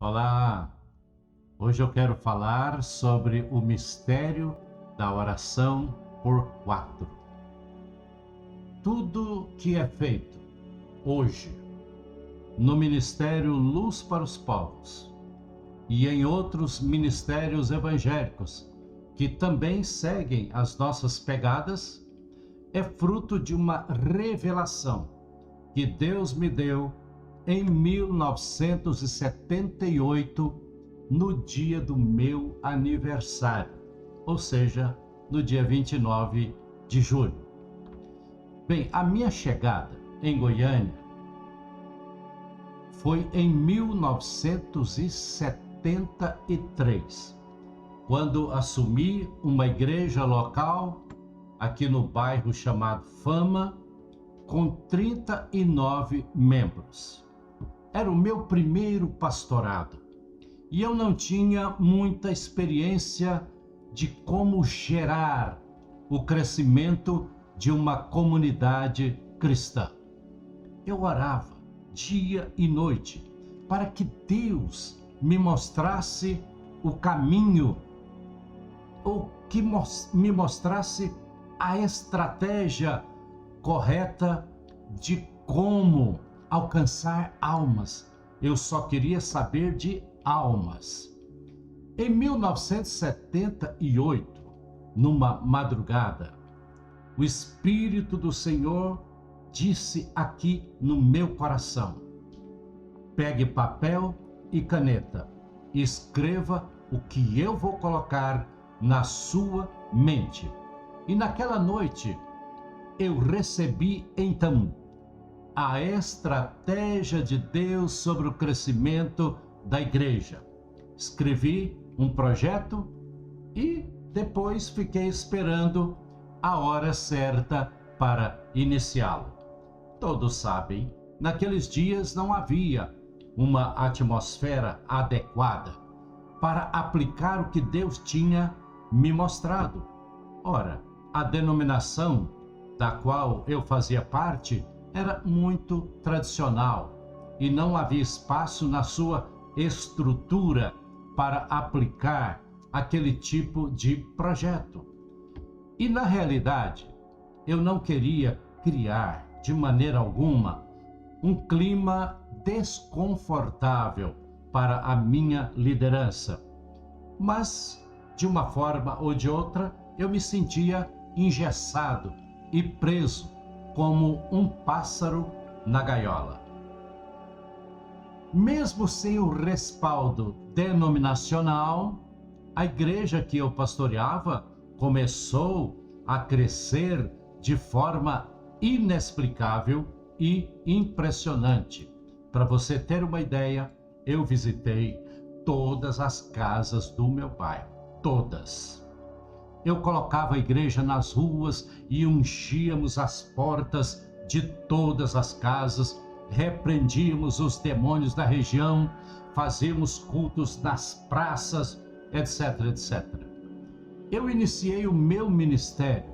Olá, hoje eu quero falar sobre o mistério da oração por quatro. Tudo que é feito hoje no Ministério Luz para os Povos e em outros ministérios evangélicos que também seguem as nossas pegadas é fruto de uma revelação que Deus me deu em 1978, no dia do meu aniversário, ou seja, no dia 29 de julho. Bem, a minha chegada em Goiânia foi em 1973, quando assumi uma igreja local aqui no bairro chamado Fama, com 39 membros. Era o meu primeiro pastorado e eu não tinha muita experiência de como gerar o crescimento de uma comunidade cristã. Eu orava dia e noite para que Deus me mostrasse o caminho, ou que me mostrasse a estratégia correta de como alcançar almas. Eu só queria saber de almas. Em 1978, numa madrugada, o Espírito do Senhor disse aqui no meu coração: pegue papel e caneta, escreva o que eu vou colocar na sua mente. E naquela noite eu recebi então a estratégia de Deus sobre o crescimento da igreja. Escrevi um projeto e depois fiquei esperando a hora certa para iniciá-lo. Todos sabem, naqueles dias não havia uma atmosfera adequada para aplicar o que Deus tinha me mostrado. Ora, a denominação da qual eu fazia parte era muito tradicional e não havia espaço na sua estrutura para aplicar aquele tipo de projeto. E na realidade, eu não queria criar de maneira alguma um clima desconfortável para a minha liderança. Mas, de uma forma ou de outra, eu me sentia engessado e preso como um pássaro na gaiola. Mesmo sem o respaldo denominacional, a igreja que eu pastoreava começou a crescer de forma inexplicável e impressionante. Para você ter uma ideia, eu visitei todas as casas do meu bairro, todas. Eu colocava a igreja nas ruas e ungíamos as portas de todas as casas, repreendíamos os demônios da região, fazíamos cultos nas praças, etc, etc. Eu iniciei o meu ministério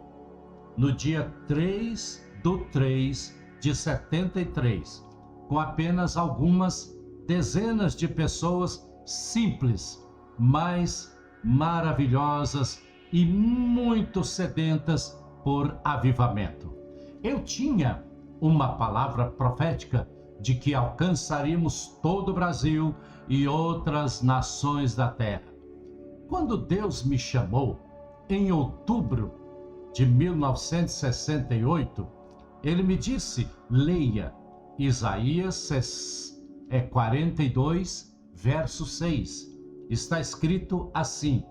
no dia 3/3/73, com apenas algumas dezenas de pessoas simples, mas maravilhosas e muito sedentas por avivamento. Eu tinha uma palavra profética de que alcançaríamos todo o Brasil e outras nações da terra. Quando Deus me chamou, em outubro de 1968, ele me disse: leia Isaías 42, verso 6. Está escrito assim: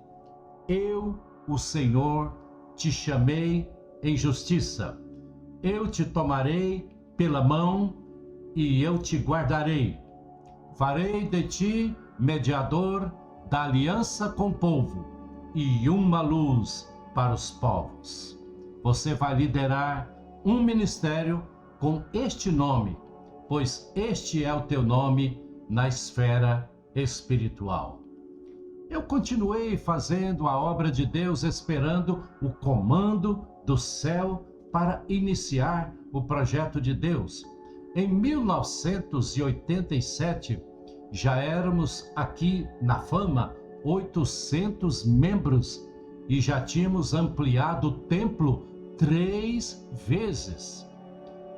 eu, o Senhor, te chamei em justiça. Eu te tomarei pela mão e eu te guardarei. Farei de ti mediador da aliança com o povo e uma luz para os povos. Você vai liderar um ministério com este nome, pois este é o teu nome na esfera espiritual. Eu continuei fazendo a obra de Deus, esperando o comando do céu para iniciar o projeto de Deus. Em 1987, já éramos aqui na Fama 800 membros e já tínhamos ampliado o templo 3 vezes.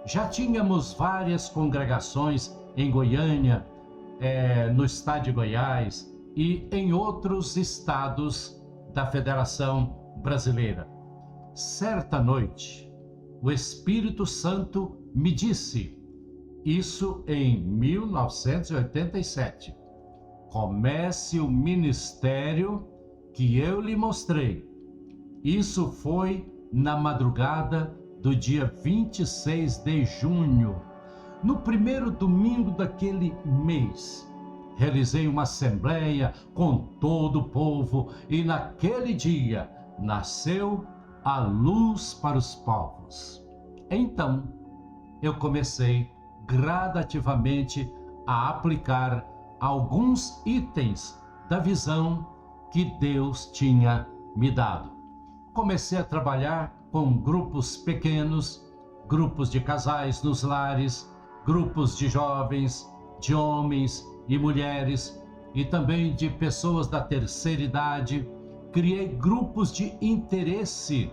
Já tínhamos várias congregações em Goiânia, no estado de Goiás e em outros estados da Federação Brasileira. Certa noite, o Espírito Santo me disse, isso em 1987, comece o ministério que eu lhe mostrei. Isso foi na madrugada do dia 26 de junho. No primeiro domingo daquele mês, realizei uma assembleia com todo o povo e naquele dia nasceu a luz para os povos. Então, eu comecei gradativamente a aplicar alguns itens da visão que Deus tinha me dado. Comecei a trabalhar com grupos pequenos, grupos de casais nos lares, grupos de jovens, de homens e mulheres e também de pessoas da terceira idade. Criei grupos de interesse.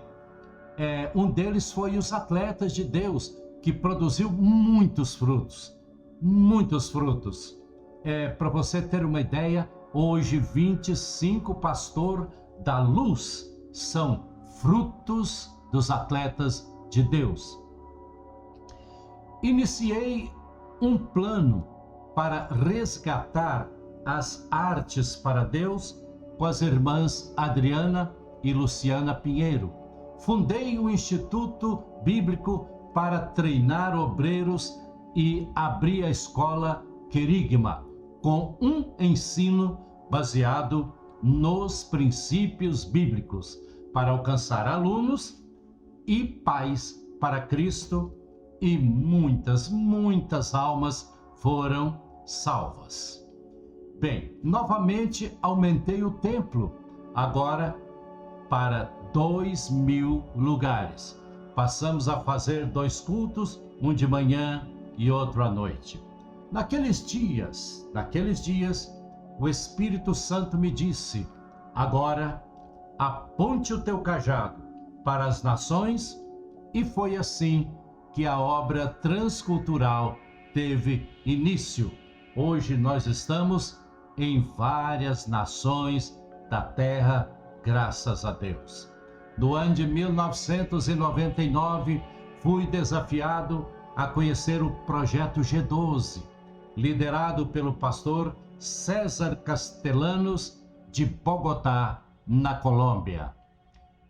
Um deles foi os Atletas de Deus, que produziu muitos frutos. Muitos frutos. Para você ter uma ideia, hoje 25 pastores da luz são frutos dos Atletas de Deus. Iniciei um plano para resgatar as artes para Deus com as irmãs Adriana e Luciana Pinheiro. Fundei o Instituto Bíblico para treinar obreiros e abri a escola Querigma, com um ensino baseado nos princípios bíblicos, para alcançar alunos e pais para Cristo, e muitas almas foram salvas. Bem, novamente aumentei o templo, agora para 2.000 lugares. Passamos a fazer 2 cultos, um de manhã e outro à noite. Naqueles dias, o Espírito Santo me disse, agora aponte o teu cajado para as nações, e foi assim que a obra transcultural teve início. Hoje nós estamos em várias nações da terra, graças a Deus. No ano de 1999, fui desafiado a conhecer o Projeto G12, liderado pelo pastor César Castellanos, de Bogotá, na Colômbia.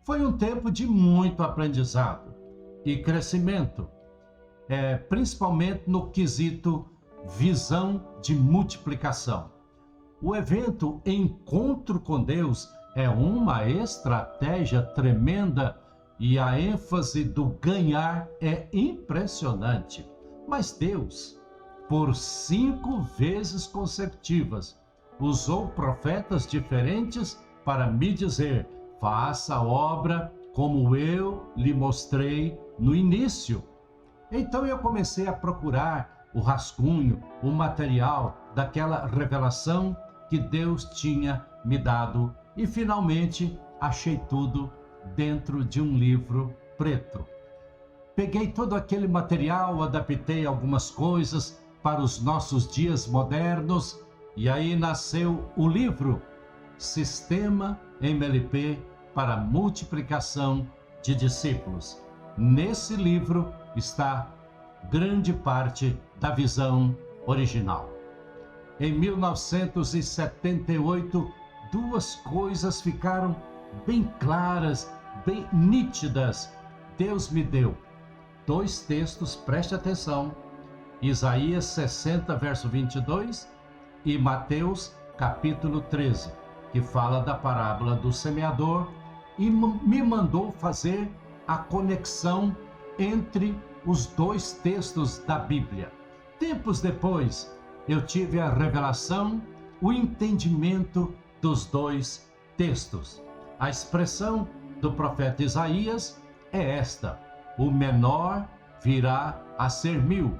Foi um tempo de muito aprendizado e crescimento, principalmente no quesito visão de multiplicação. O evento Encontro com Deus é uma estratégia tremenda e a ênfase do ganhar é impressionante. Mas Deus, por 5 vezes consecutivas, usou profetas diferentes para me dizer, faça a obra como eu lhe mostrei no início. Então eu comecei a procurar o rascunho, o material daquela revelação que Deus tinha me dado e finalmente achei tudo dentro de um livro preto. Peguei todo aquele material, adaptei algumas coisas para os nossos dias modernos e aí nasceu o livro Sistema MLP para Multiplicação de Discípulos. Nesse livro está grande parte da visão original. Em 1978, 2 coisas ficaram bem claras, bem nítidas. Deus me deu 2 textos, preste atenção, Isaías 60, verso 22 e Mateus, capítulo 13, que fala da parábola do semeador, e me mandou fazer a conexão entre os 2 textos da Bíblia. Tempos depois, eu tive a revelação, o entendimento dos 2 textos. A expressão do profeta Isaías é esta: o menor virá a ser 1000.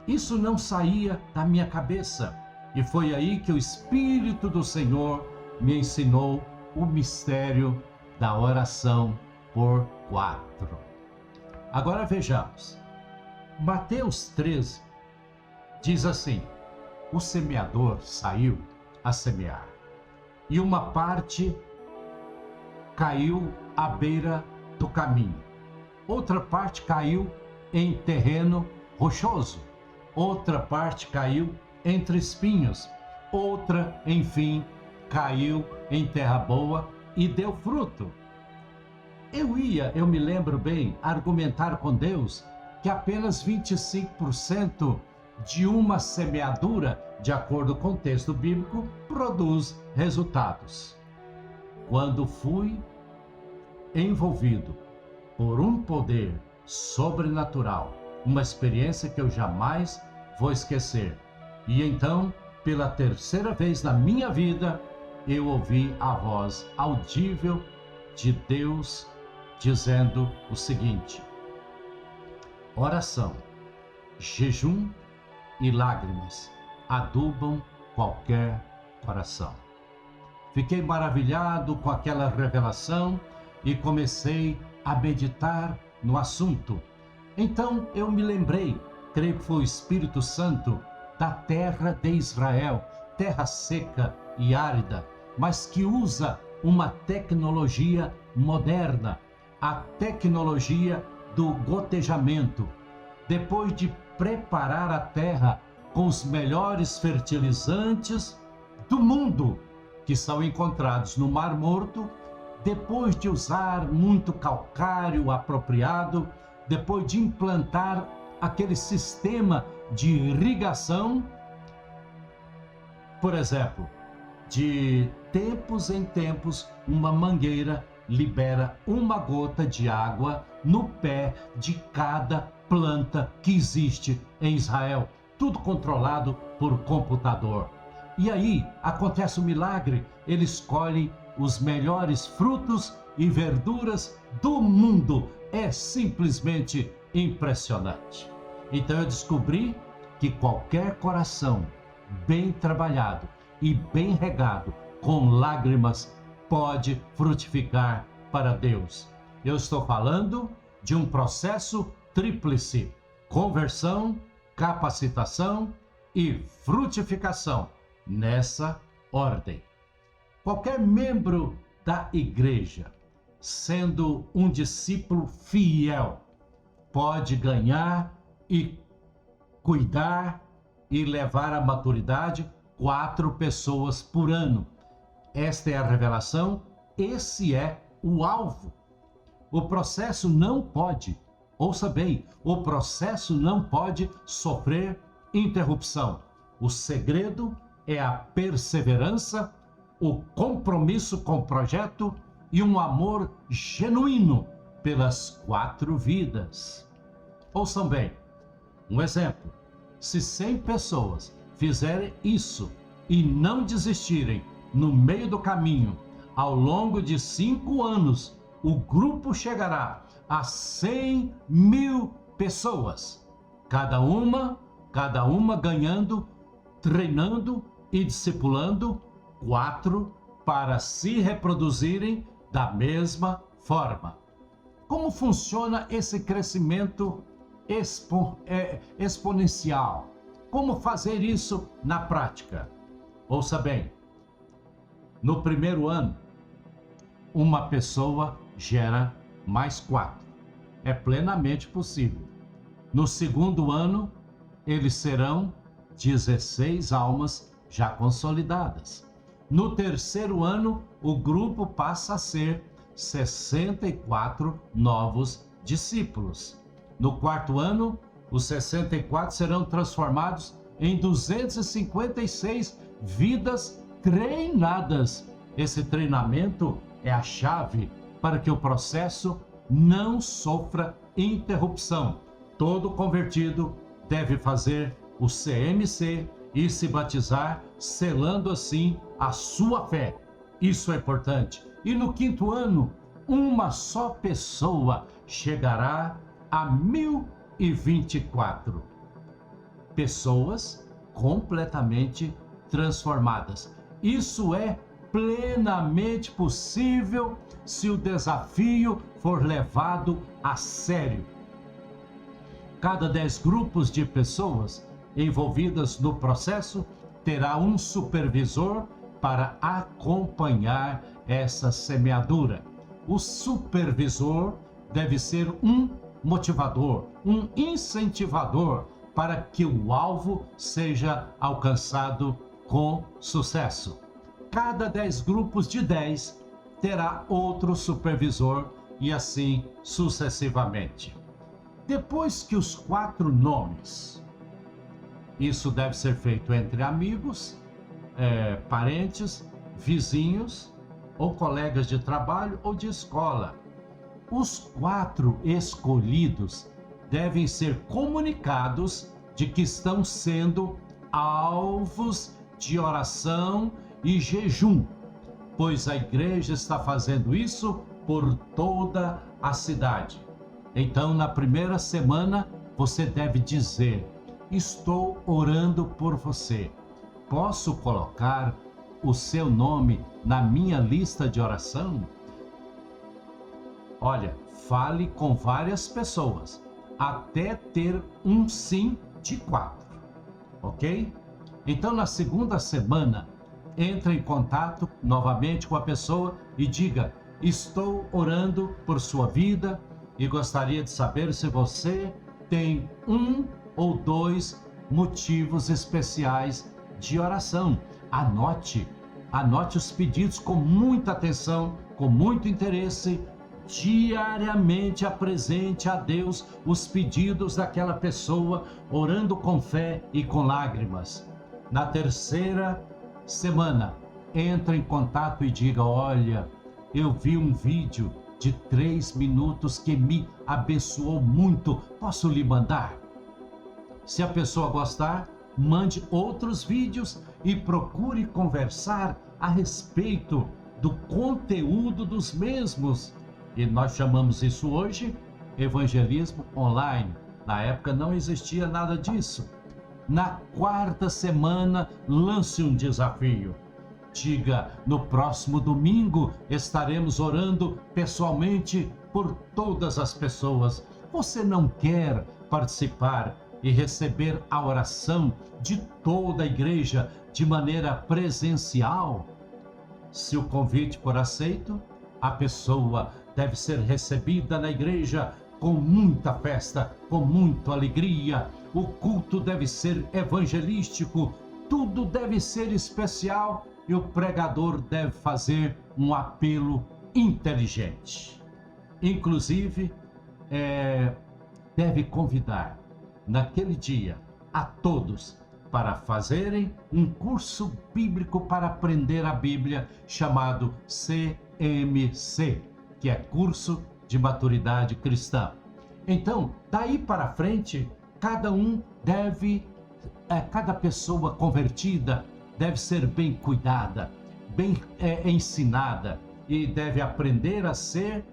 Isso não saía da minha cabeça. E foi aí que o Espírito do Senhor me ensinou o mistério da oração por 4. Agora vejamos. Mateus 13 diz assim: o semeador saiu a semear, e uma parte caiu à beira do caminho, outra parte caiu em terreno rochoso, outra parte caiu entre espinhos, outra, enfim, caiu em terra boa e deu fruto. Eu me lembro bem, argumentar com Deus que apenas 25% de uma semeadura, de acordo com o texto bíblico, produz resultados. Quando fui envolvido por um poder sobrenatural, uma experiência que eu jamais vou esquecer, e então, pela terceira vez na minha vida, eu ouvi a voz audível de Deus dizendo o seguinte: oração, jejum e lágrimas adubam qualquer coração. Fiquei maravilhado com aquela revelação e comecei a meditar no assunto. Então eu me lembrei, creio que foi o Espírito Santo, da terra de Israel, terra seca e árida, mas que usa uma tecnologia moderna, a tecnologia do gotejamento. Depois de preparar a terra com os melhores fertilizantes do mundo, que são encontrados no Mar Morto, depois de usar muito calcário apropriado, depois de implantar aquele sistema de irrigação, por exemplo, de tempos em tempos, uma mangueira libera uma gota de água no pé de cada planta que existe em Israel, tudo controlado por computador. E aí acontece o milagre, ele escolhe os melhores frutos e verduras do mundo. É simplesmente impressionante. Então eu descobri que qualquer coração bem trabalhado e bem regado, com lágrimas, pode frutificar para Deus. Eu estou falando de um processo tríplice: conversão, capacitação e frutificação, nessa ordem. Qualquer membro da igreja, sendo um discípulo fiel, pode ganhar e cuidar e levar à maturidade 4 pessoas por ano. Esta é a revelação, esse é o alvo. O processo não pode, ouça bem, o processo não pode sofrer interrupção. O segredo é a perseverança, o compromisso com o projeto e um amor genuíno pelas 4 vidas. Ouçam bem, um exemplo: se 100 pessoas fizerem isso e não desistirem no meio do caminho, ao longo de 5 anos, o grupo chegará a 100.000 pessoas, cada uma ganhando, treinando e discipulando 4 para se reproduzirem da mesma forma. Como funciona esse crescimento exponencial? Como fazer isso na prática? Ouça bem, no primeiro ano, uma pessoa gera mais 4. É plenamente possível. No segundo ano, eles serão 16 almas já consolidadas. No terceiro ano, o grupo passa a ser 64 novos discípulos. No quarto ano, os 64 serão transformados em 256 vidas treinadas. Esse treinamento é a chave para que o processo não sofra interrupção. Todo convertido deve fazer o CMC e se batizar, selando assim a sua fé. Isso é importante. E no quinto ano, uma só pessoa chegará a 1024 pessoas completamente transformadas. Isso é plenamente possível se o desafio for levado a sério. Cada 10 grupos de pessoas envolvidas no processo terá um supervisor para acompanhar essa semeadura. O supervisor deve ser um motivador, um incentivador para que o alvo seja alcançado com sucesso. Cada 10 grupos de 10 terá outro supervisor e assim sucessivamente. Depois que os 4 nomes, isso deve ser feito entre amigos, parentes, vizinhos ou colegas de trabalho ou de escola. Os 4 escolhidos devem ser comunicados de que estão sendo alvos de oração e jejum, pois a igreja está fazendo isso por toda a cidade. Então, na primeira semana, você deve dizer: estou orando por você. Posso colocar o seu nome na minha lista de oração? Olha, fale com várias pessoas, até ter um sim de 4, ok? Então, na segunda semana, entre em contato novamente com a pessoa e diga: estou orando por sua vida e gostaria de saber se você tem 1 ou 2 motivos especiais de oração. Anote os pedidos com muita atenção, com muito interesse. Diariamente apresente a Deus os pedidos daquela pessoa, orando com fé e com lágrimas. Na terceira semana, entre em contato e diga: olha, eu vi um vídeo de 3 minutos que me abençoou muito, posso lhe mandar? Se a pessoa gostar, mande outros vídeos e procure conversar a respeito do conteúdo dos mesmos. E nós chamamos isso hoje evangelismo online. Na época não existia nada disso. Na 4ª semana, lance um desafio. Diga: no próximo domingo estaremos orando pessoalmente por todas as pessoas. Você não quer participar e receber a oração de toda a igreja de maneira presencial? Se o convite for aceito, a pessoa deve ser recebida na igreja com muita festa, com muita alegria. O culto deve ser evangelístico, tudo deve ser especial e o pregador deve fazer um apelo inteligente. Inclusive, deve convidar naquele dia a todos para fazerem um curso bíblico para aprender a Bíblia chamado CMC, que é Curso de Maturidade Cristã. Então, daí para frente, cada pessoa convertida deve ser bem cuidada, bem ensinada e deve aprender a ser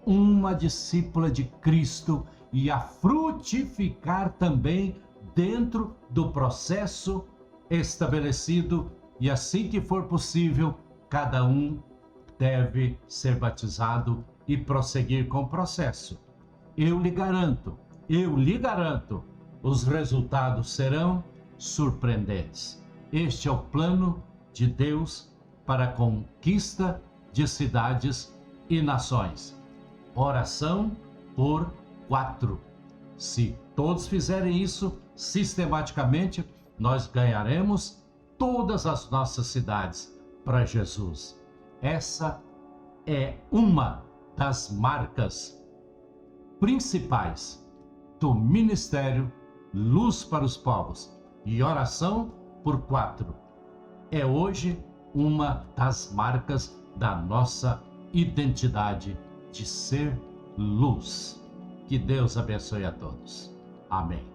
uma discípula de Cristo e a frutificar também dentro do processo estabelecido, e assim que for possível, cada um deve ser batizado e prosseguir com o processo. Eu lhe garanto, os resultados serão surpreendentes. Este é o plano de Deus para a conquista de cidades e nações. Oração por 4. Se todos fizerem isso sistematicamente, nós ganharemos todas as nossas cidades para Jesus. Essa é uma das marcas principais do Ministério Luz para os Povos. E oração por 4 é hoje uma das marcas da nossa identidade de ser luz. Que Deus abençoe a todos. Amém.